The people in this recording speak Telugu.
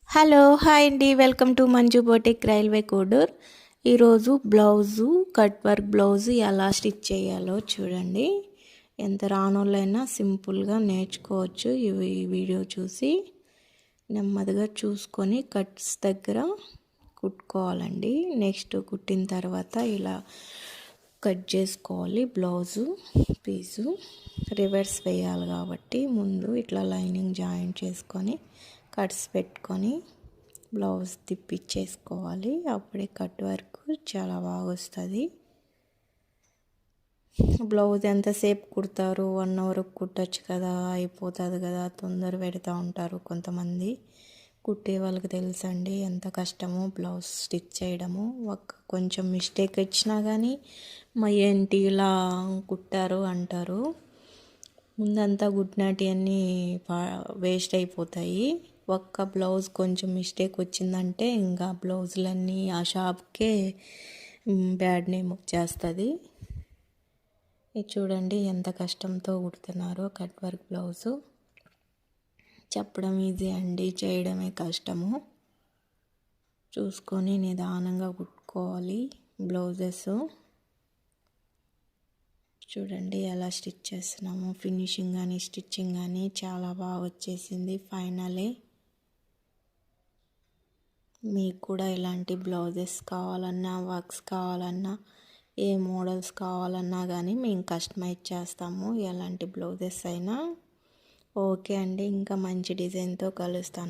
హలో హాయ్ అండి, welcome to Manju boutique railway Kodur. ఈరోజు బ్లౌజు కట్ వర్క్ బ్లౌజు ఎలా స్టిచ్ చేయాలో చూడండి. ఎంత రానోళ్ళైనా సింపుల్గా నేర్చుకోవచ్చు. ఈ వీడియో చూసి నెమ్మదిగా చూసుకొని కట్స్ దగ్గర కుట్టుకోవాలండి. నెక్స్ట్ కుట్టిన తర్వాత ఇలా కట్ చేసుకోవాలి. బ్లౌజు పీసు రివర్స్ వేయాలి కాబట్టి ముందు ఇట్లా లైనింగ్ జాయింట్ చేసుకొని కట్స్ పెట్టుకొని బ్లౌజ్ తిప్పిచ్చేసుకోవాలి. అప్పుడే కట్ వర్క్ చాలా బాగా వస్తుంది. బ్లౌజ్ ఎంతసేపు కుడతారు? 1 అవర్ కుట్టచ్చు కదా, అయిపోతుంది కదా, తొందర పెడతా ఉంటారు కొంతమంది. కుట్టే వాళ్ళకి తెలుసండి ఎంత కష్టమో బ్లౌజ్ స్టిచ్ చేయడము. కొంచెం మిస్టేక్ వచ్చినా కానీ ఏంటి ఇలా కుట్టారు అంటారు. ముందంతా గుడ్నాటి అన్నీ వేస్ట్ అయిపోతాయి. ఒక్క బ్లౌజ్ కొంచెం మిస్టేక్ వచ్చిందంటే ఇంకా బ్లౌజులన్నీ ఆ షాప్కే బ్యాడ్ నేమ్ వచ్చేస్తుంది. ఇది చూడండి ఎంత కష్టంతో కుడుతున్నారో కట్ వర్క్ బ్లౌజు. చెప్పడం ఈజీ అండి, చేయడమే కష్టము. చూసుకొని నిదానంగా కుట్టుకోవాలి బ్లౌజెస్. చూడండి ఎలా స్టిచ్ చేస్తున్నాము. ఫినిషింగ్ కానీ స్టిచ్చింగ్ కానీ చాలా బాగా వచ్చేసింది. ఫైనలే మీకు కూడా ఇలాంటి బ్లౌజెస్ కావాలన్నా, వర్క్స్ కావాలన్నా, ఏ మోడల్స్ కావాలన్నా కానీ మేము కస్టమైజ్ చేస్తాము. ఎలాంటి బ్లౌజెస్ అయినా ఓకే అండి. ఇంకా మంచి డిజైన్తో కలుస్తాను.